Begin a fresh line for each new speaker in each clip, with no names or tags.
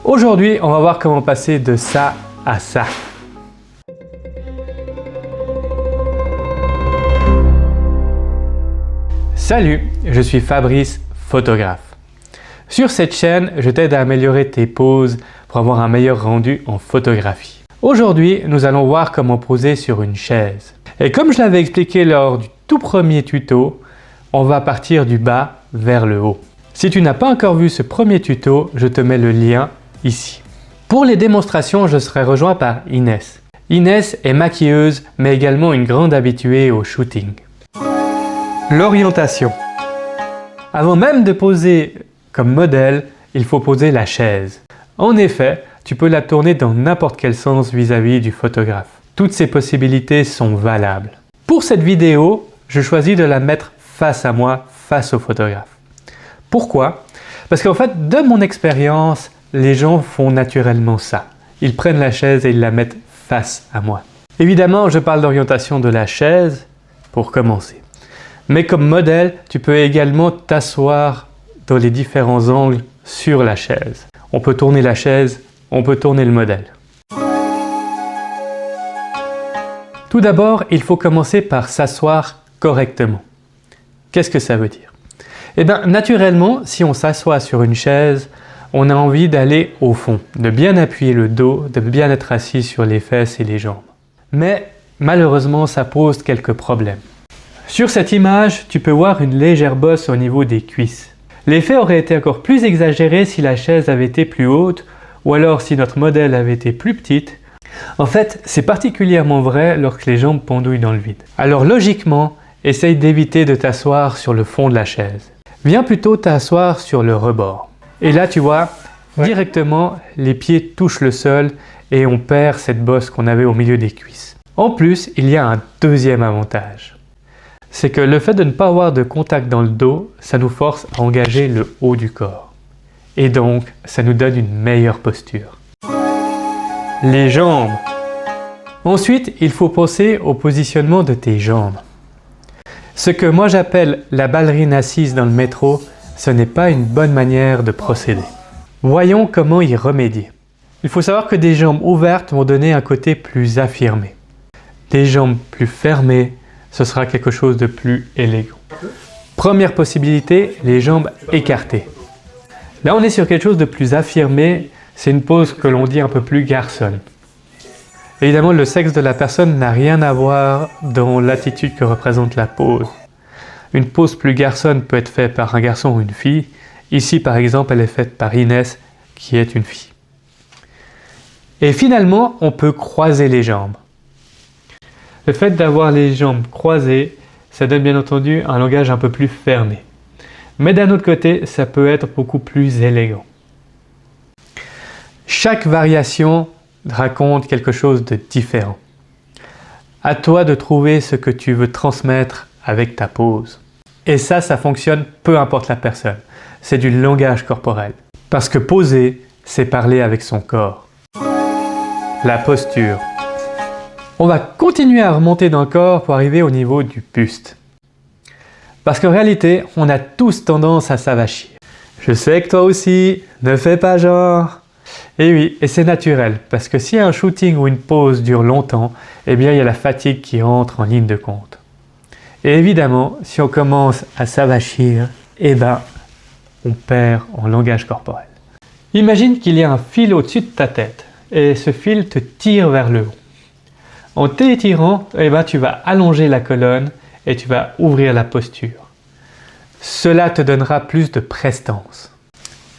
Aujourd'hui, on va voir comment passer de ça à ça. Salut, je suis Fabrice, photographe. Sur cette chaîne, je t'aide à améliorer tes poses pour avoir un meilleur rendu en photographie. Aujourd'hui, nous allons voir comment poser sur une chaise. Et comme je l'avais expliqué lors du tout premier tuto, on va partir du bas vers le haut. Si tu n'as pas encore vu ce premier tuto, je te mets le lien ici. Pour les démonstrations, je serai rejoint par Inès. Inès est maquilleuse, mais également une grande habituée au shooting. L'orientation. Avant même de poser comme modèle, il faut poser la chaise. En effet, tu peux la tourner dans n'importe quel sens vis-à-vis du photographe. Toutes ces possibilités sont valables. Pour cette vidéo, je choisis de la mettre face à moi, face au photographe. Pourquoi? Parce qu'en fait, de mon expérience, les gens font naturellement ça. Ils prennent la chaise et ils la mettent face à moi. Évidemment, je parle d'orientation de la chaise pour commencer. Mais comme modèle, tu peux également t'asseoir dans les différents angles sur la chaise. On peut tourner la chaise, on peut tourner le modèle. Tout d'abord, il faut commencer par s'asseoir correctement. Qu'est-ce que ça veut dire? Eh bien, naturellement, si on s'assoit sur une chaise, on a envie d'aller au fond, de bien appuyer le dos, de bien être assis sur les fesses et les jambes. Mais malheureusement, ça pose quelques problèmes. Sur cette image, tu peux voir une légère bosse au niveau des cuisses. L'effet aurait été encore plus exagéré si la chaise avait été plus haute ou alors si notre modèle avait été plus petite. En fait, c'est particulièrement vrai lorsque les jambes pendouillent dans le vide. Alors logiquement, essaye d'éviter de t'asseoir sur le fond de la chaise. Viens plutôt t'asseoir sur le rebord. Et là, tu vois, directement, les pieds touchent le sol et on perd cette bosse qu'on avait au milieu des cuisses. En plus, il y a un deuxième avantage. C'est que le fait de ne pas avoir de contact dans le dos, ça nous force à engager le haut du corps. Et donc, ça nous donne une meilleure posture. Les jambes. Ensuite, il faut penser au positionnement de tes jambes. Ce que moi j'appelle la ballerine assise dans le métro, ce n'est pas une bonne manière de procéder. Voyons comment y remédier. Il faut savoir que des jambes ouvertes vont donner un côté plus affirmé. Des jambes plus fermées, ce sera quelque chose de plus élégant. Première possibilité, les jambes écartées. Là, on est sur quelque chose de plus affirmé. C'est une pose que l'on dit un peu plus garçonne. Évidemment, le sexe de la personne n'a rien à voir dans l'attitude que représente la pose. Une pose plus garçonne peut être faite par un garçon ou une fille. Ici, par exemple, elle est faite par Inès, qui est une fille. Et finalement, on peut croiser les jambes. Le fait d'avoir les jambes croisées, ça donne bien entendu un langage un peu plus fermé. Mais d'un autre côté, ça peut être beaucoup plus élégant. Chaque variation raconte quelque chose de différent. À toi de trouver ce que tu veux transmettre avec ta pose. Et ça fonctionne peu importe la personne. C'est du langage corporel. Parce que poser, c'est parler avec son corps. La posture. On va continuer à remonter dans le corps pour arriver au niveau du buste. Parce qu'en réalité, on a tous tendance à s'avachir. Je sais que toi aussi, ne fais pas genre. Et oui, et c'est naturel, parce que si un shooting ou une pose dure longtemps, eh bien il y a la fatigue qui entre en ligne de compte. Et évidemment, si on commence à s'avachir, eh ben, on perd en langage corporel. Imagine qu'il y a un fil au-dessus de ta tête, et ce fil te tire vers le haut. En t'étirant, eh ben, tu vas allonger la colonne et tu vas ouvrir la posture. Cela te donnera plus de prestance.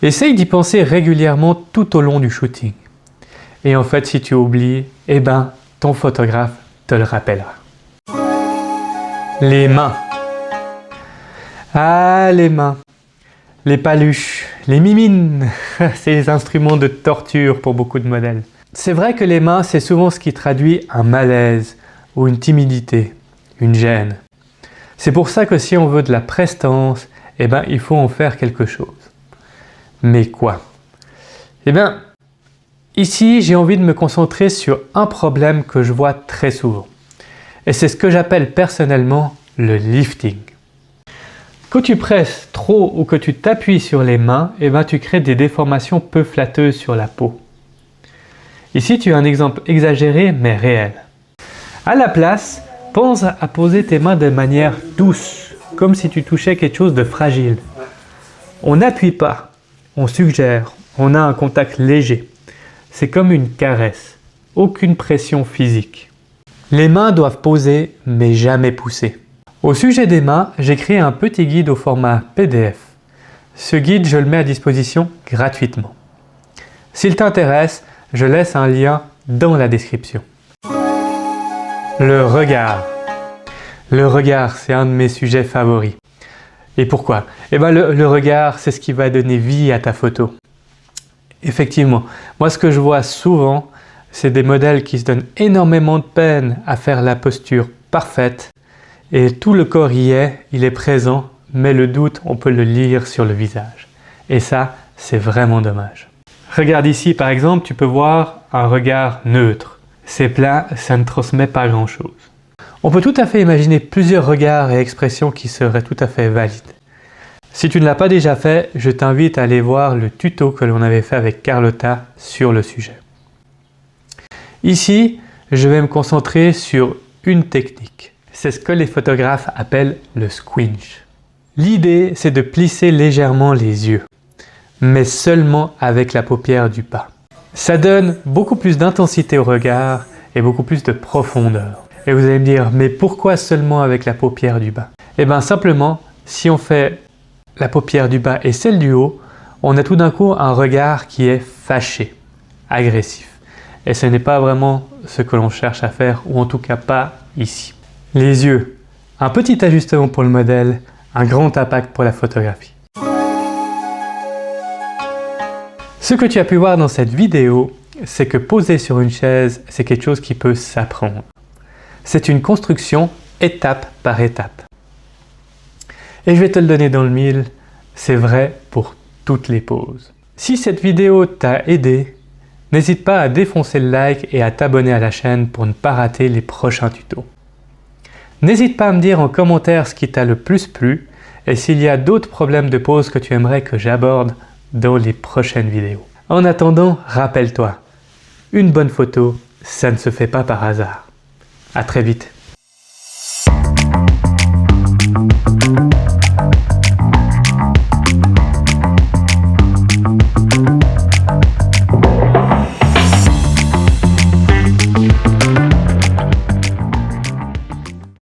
Essaye d'y penser régulièrement tout au long du shooting. Et en fait, si tu oublies, eh ben, ton photographe te le rappellera. Les mains. Ah, les mains. Les paluches, les mimines, c'est les instruments de torture pour beaucoup de modèles. C'est vrai que les mains, c'est souvent ce qui traduit un malaise ou une timidité, une gêne. C'est pour ça que si on veut de la prestance, eh ben, il faut en faire quelque chose. Mais quoi? Eh bien, ici, j'ai envie de me concentrer sur un problème que je vois très souvent. Et c'est ce que j'appelle personnellement le lifting. Quand tu presses trop ou que tu t'appuies sur les mains, tu crées des déformations peu flatteuses sur la peau. Ici, tu as un exemple exagéré mais réel. À la place, pense à poser tes mains de manière douce, comme si tu touchais quelque chose de fragile. On n'appuie pas, on suggère, on a un contact léger. C'est comme une caresse, aucune pression physique. Les mains doivent poser mais jamais pousser. Au sujet des mains, j'ai créé un petit guide au format PDF. Ce guide, je le mets à disposition gratuitement. S'il t'intéresse, je laisse un lien dans la description. Le regard. Le regard, c'est un de mes sujets favoris. Et pourquoi? Le regard, c'est ce qui va donner vie à ta photo. Effectivement, moi ce que je vois souvent, c'est des modèles qui se donnent énormément de peine à faire la posture parfaite et tout le corps y est, il est présent, mais le doute, on peut le lire sur le visage. Et ça, c'est vraiment dommage. Regarde ici par exemple, tu peux voir un regard neutre. C'est plat, ça ne transmet pas grand-chose. On peut tout à fait imaginer plusieurs regards et expressions qui seraient tout à fait valides. Si tu ne l'as pas déjà fait, je t'invite à aller voir le tuto que l'on avait fait avec Carlotta sur le sujet. Ici, je vais me concentrer sur une technique. C'est ce que les photographes appellent le squinch. L'idée, c'est de plisser légèrement les yeux, mais seulement avec la paupière du bas. Ça donne beaucoup plus d'intensité au regard et beaucoup plus de profondeur. Et vous allez me dire, mais pourquoi seulement avec la paupière du bas? Simplement, si on fait la paupière du bas et celle du haut, on a tout d'un coup un regard qui est fâché, agressif. Et ce n'est pas vraiment ce que l'on cherche à faire, ou en tout cas pas ici. Les yeux, un petit ajustement pour le modèle, un grand impact pour la photographie. Ce que tu as pu voir dans cette vidéo, c'est que poser sur une chaise, c'est quelque chose qui peut s'apprendre. C'est une construction étape par étape. Et je vais te le donner dans le mille, c'est vrai pour toutes les poses. Si cette vidéo t'a aidé, n'hésite pas à défoncer le like et à t'abonner à la chaîne pour ne pas rater les prochains tutos. N'hésite pas à me dire en commentaire ce qui t'a le plus plu et s'il y a d'autres problèmes de pose que tu aimerais que j'aborde dans les prochaines vidéos. En attendant, rappelle-toi, une bonne photo, ça ne se fait pas par hasard. À très vite.